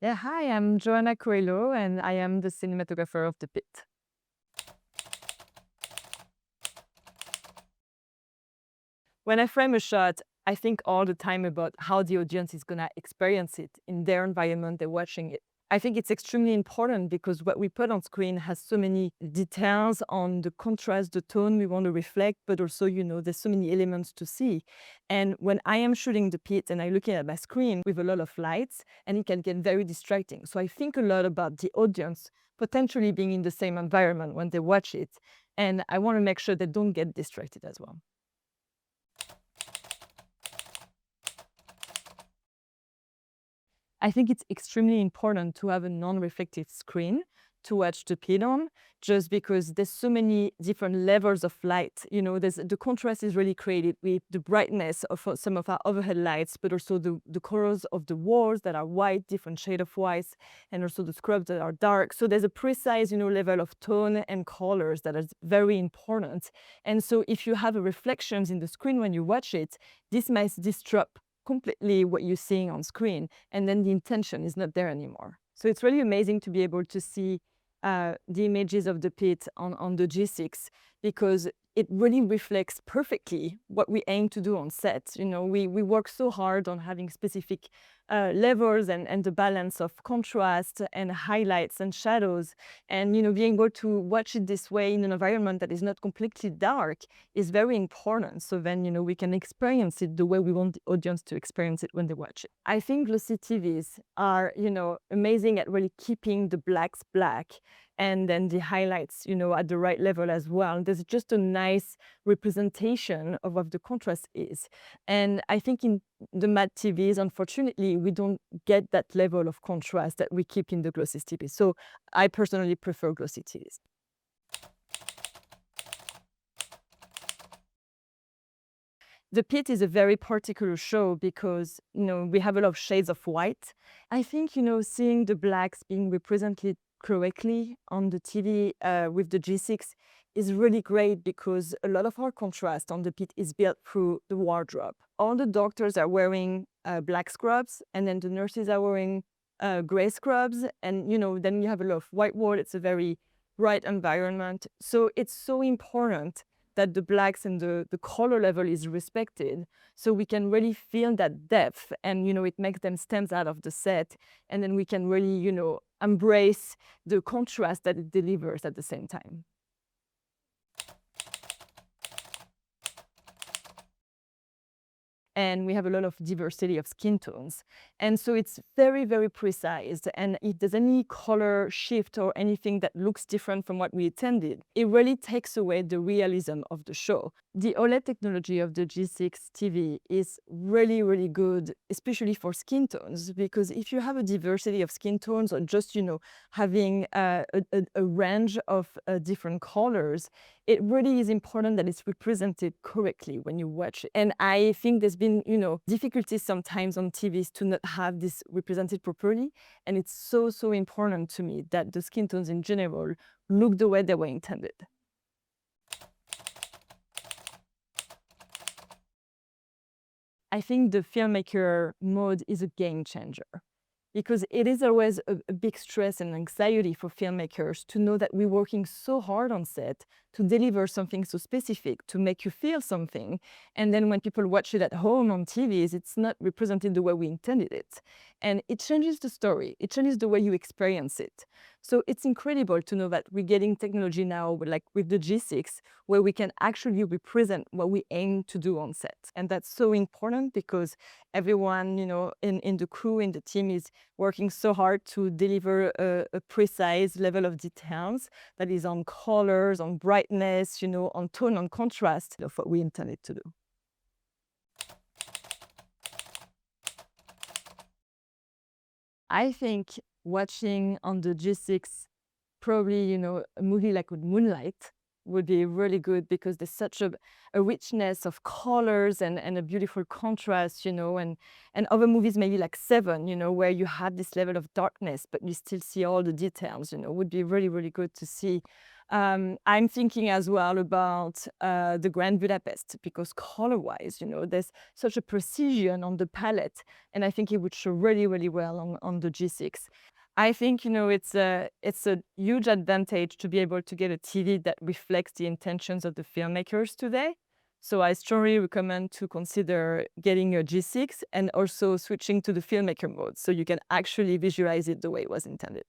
Yeah, hi, I'm Johanna Coelho, and I am the cinematographer of the Pitt. When I frame a shot, I think all the time about how the audience is going to experience it in their environment they're watching it. I think it's extremely important because what we put on screen has so many details on the contrast, the tone we want to reflect, but also, there's so many elements to see. And when I am shooting the Pitt and I'm looking at my screen with a lot of lights, and it can get very distracting. So I think a lot about the audience potentially being in the same environment when they watch it. And I want to make sure they don't get distracted as well. I think it's extremely important to have a non-reflective screen to watch the Pitt on, just because there's so many different levels of light. The contrast is really created with the brightness of some of our overhead lights, but also the colors of the walls that are white, different shade of whites, and also the scrubs that are dark. So there's a precise, level of tone and colors that is very important. And so if you have a reflections in the screen when you watch it, this might disrupt completely what you're seeing on screen, and then the intention is not there anymore. So it's really amazing to be able to see the images of the Pitt on the G6, because it really reflects perfectly what we aim to do on set. We work so hard on having specific levels and the balance of contrast and highlights and shadows, and being able to watch it this way in an environment that is not completely dark is very important. So then we can experience it the way we want the audience to experience it when they watch it. I think glossy TVs are amazing at really keeping the blacks black, and then the highlights at the right level as well. There's just a nice representation of what the contrast is. And I think in the matte TVs, unfortunately, we don't get that level of contrast that we keep in the glossy TVs. So I personally prefer glossy TVs. The Pitt is a very particular show because we have a lot of shades of white. I think seeing the blacks being represented correctly on the TV with the G6 is really great, because a lot of our contrast on the Pitt is built through the wardrobe. All the doctors are wearing black scrubs, and then the nurses are wearing gray scrubs, and then you have a lot of white wall. It's a very bright environment. So it's so important that the blacks and the color level is respected, so we can really feel that depth, and it makes them stand out of the set, and then we can really embrace the contrast that it delivers at the same time. And we have a lot of diversity of skin tones. And so it's very, very precise. And if there's any color shift or anything that looks different from what we intended, it really takes away the realism of the show. The OLED technology of the G6 TV is really, really good, especially for skin tones, because if you have a diversity of skin tones, or just, having a range of different colors, it really is important that it's represented correctly when you watch it. And I think there's been, difficulties sometimes on TVs to not have this represented properly. And it's so, so important to me that the skin tones in general look the way they were intended. I think the Filmmaker Mode is a game changer, because it is always a big stress and anxiety for filmmakers to know that we're working so hard on set to deliver something so specific, to make you feel something. And then when people watch it at home on TVs, it's not represented the way we intended it. And it changes the story. It changes the way you experience it. So it's incredible to know that we're getting technology now, like with the G6, where we can actually represent what we aim to do on set. And that's so important, because everyone, in the crew, in the team, is working so hard to deliver a precise level of details that is on colors, on brightness, on tone, on contrast of what we intended to do. I think watching on the G6 probably, a movie like Moonlight would be really good, because there's such a richness of colors and a beautiful contrast, and other movies maybe like Seven, where you have this level of darkness, but you still see all the details, would be really, really good to see I'm thinking as well about the Grand Budapest because color-wise, there's such a precision on the palette, and I think it would show really, really well on the G6. I think it's a huge advantage to be able to get a TV that reflects the intentions of the filmmakers today. So I strongly recommend to consider getting a G6 and also switching to the Filmmaker mode so you can actually visualize it the way it was intended.